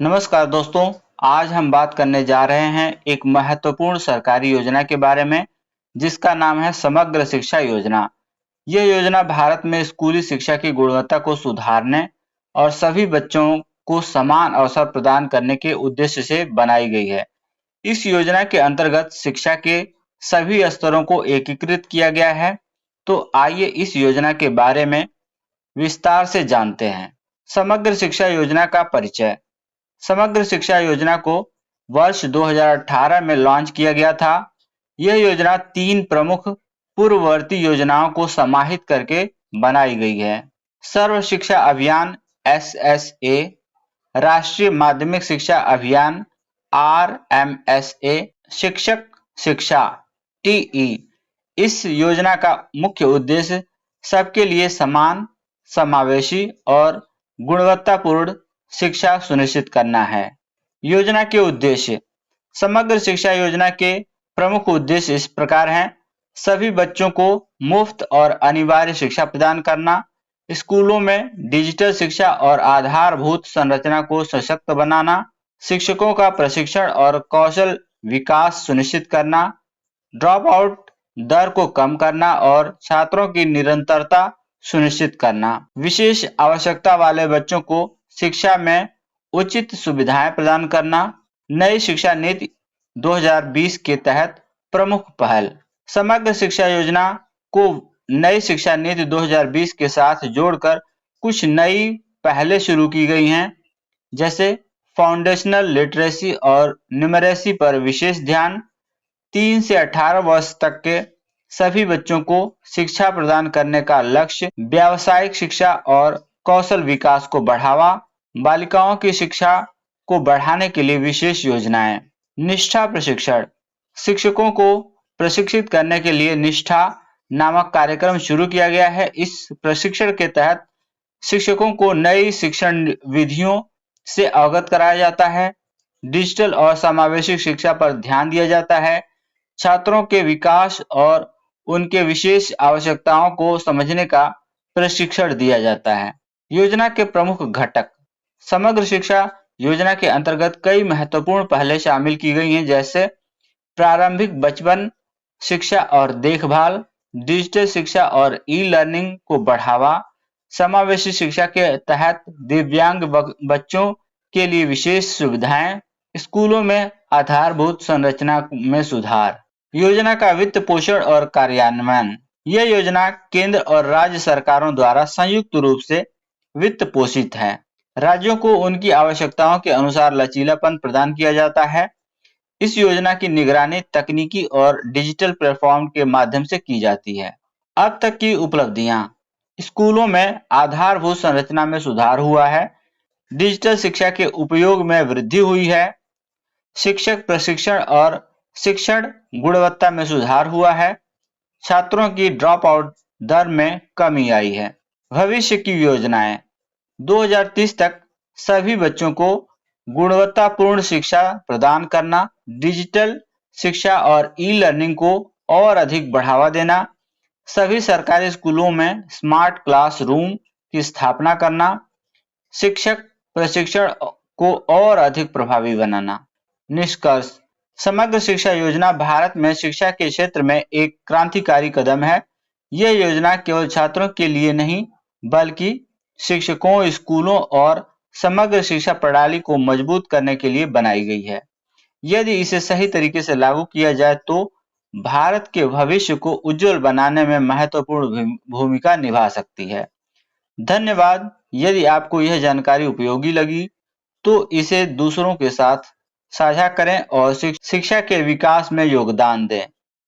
नमस्कार दोस्तों, आज हम बात करने जा रहे हैं एक महत्वपूर्ण सरकारी योजना के बारे में, जिसका नाम है समग्र शिक्षा योजना। यह योजना भारत में स्कूली शिक्षा की गुणवत्ता को सुधारने और सभी बच्चों को समान अवसर प्रदान करने के उद्देश्य से बनाई गई है। इस योजना के अंतर्गत शिक्षा के सभी स्तरों को एकीकृत किया गया है। तो आइए इस योजना के बारे में विस्तार से जानते हैं। समग्र शिक्षा योजना का परिचय। समग्र शिक्षा योजना को वर्ष 2018 में लॉन्च किया गया था। यह योजना 3 प्रमुख पूर्ववर्ती योजनाओं को समाहित करके बनाई गई है। सर्व शिक्षा अभियान (SSA), राष्ट्रीय माध्यमिक शिक्षा अभियान (RMSA), शिक्षक शिक्षा (TE). इस योजना का मुख्य उद्देश्य सबके लिए समान, समावेशी और गुणवत्तापूर्ण शिक्षा सुनिश्चित करना है। योजना के उद्देश्य। समग्र शिक्षा योजना के प्रमुख उद्देश्य इस प्रकार हैं। सभी बच्चों को मुफ्त और अनिवार्य शिक्षा प्रदान करना, स्कूलों में डिजिटल शिक्षा और आधारभूत संरचना को सशक्त बनाना, शिक्षकों का प्रशिक्षण और कौशल विकास सुनिश्चित करना, ड्रॉप आउट दर को कम करना और छात्रों की निरंतरता सुनिश्चित करना। विशेष आवश्यकता वाले बच्चों को शिक्षा में उचित सुविधाएं प्रदान करना। नई शिक्षा नीति 2020 के तहत प्रमुख पहल। समग्र शिक्षा योजना को नई शिक्षा नीति 2020 के साथ जोड़कर कुछ नई पहलें शुरू की गई हैं, जैसे फाउंडेशनल लिटरेसी और न्यूमरेसी पर विशेष ध्यान, 3 से 18 वर्ष तक के सभी बच्चों को शिक्षा प्रदान करने का लक्ष्य, व्यावसायिक शिक्षा और कौशल विकास को बढ़ावा, बालिकाओं की शिक्षा को बढ़ाने के लिए विशेष योजनाएं। निष्ठा प्रशिक्षण। शिक्षकों को प्रशिक्षित करने के लिए निष्ठा नामक कार्यक्रम शुरू किया गया है। इस प्रशिक्षण के तहत शिक्षकों को नई शिक्षण विधियों से अवगत कराया जाता है, डिजिटल और समावेशी शिक्षा पर ध्यान दिया जाता है, छात्रों के विकास और उनके विशेष आवश्यकताओं को समझने का प्रशिक्षण दिया जाता है। योजना के प्रमुख घटक। समग्र शिक्षा योजना के अंतर्गत कई महत्वपूर्ण पहलें शामिल की गई हैं, जैसे प्रारंभिक बचपन शिक्षा और देखभाल, डिजिटल शिक्षा और ई-लर्निंग को बढ़ावा, समावेशी शिक्षा के तहत दिव्यांग बच्चों के लिए विशेष सुविधाएं, स्कूलों में आधारभूत संरचना में सुधार। योजना का वित्त पोषण और कार्यान्वयन। यह योजना केंद्र और राज्य सरकारों द्वारा संयुक्त रूप से वित्त पोषित है। राज्यों को उनकी आवश्यकताओं के अनुसार लचीलापन प्रदान किया जाता है। इस योजना की निगरानी तकनीकी और डिजिटल प्लेटफॉर्म के माध्यम से की जाती है। अब तक की उपलब्धियां। स्कूलों में आधारभूत संरचना में सुधार हुआ है, डिजिटल शिक्षा के उपयोग में वृद्धि हुई है, शिक्षक प्रशिक्षण और शिक्षण गुणवत्ता में सुधार हुआ है, छात्रों की ड्रॉप आउट दर में कमी आई है। भविष्य की योजनाएं। 2030 तक सभी बच्चों को गुणवत्तापूर्ण शिक्षा प्रदान करना, डिजिटल शिक्षा और ई-लर्निंग को और अधिक बढ़ावा देना, सभी सरकारी स्कूलों में स्मार्ट क्लासरूम की स्थापना करना, शिक्षक प्रशिक्षण को और अधिक प्रभावी बनाना। निष्कर्ष। समग्र शिक्षा योजना भारत में शिक्षा के क्षेत्र में एक क्रांतिकारी कदम है। यह योजना केवल छात्रों के लिए नहीं, बल्कि शिक्षकों, स्कूलों और समग्र शिक्षा प्रणाली को मजबूत करने के लिए बनाई गई है। यदि इसे सही तरीके से लागू किया जाए तो भारत के भविष्य को उज्जवल बनाने में महत्वपूर्ण भूमिका निभा सकती है। धन्यवाद। यदि आपको यह जानकारी उपयोगी लगी तो इसे दूसरों के साथ साझा करें और शिक्षा के विकास में योगदान दें।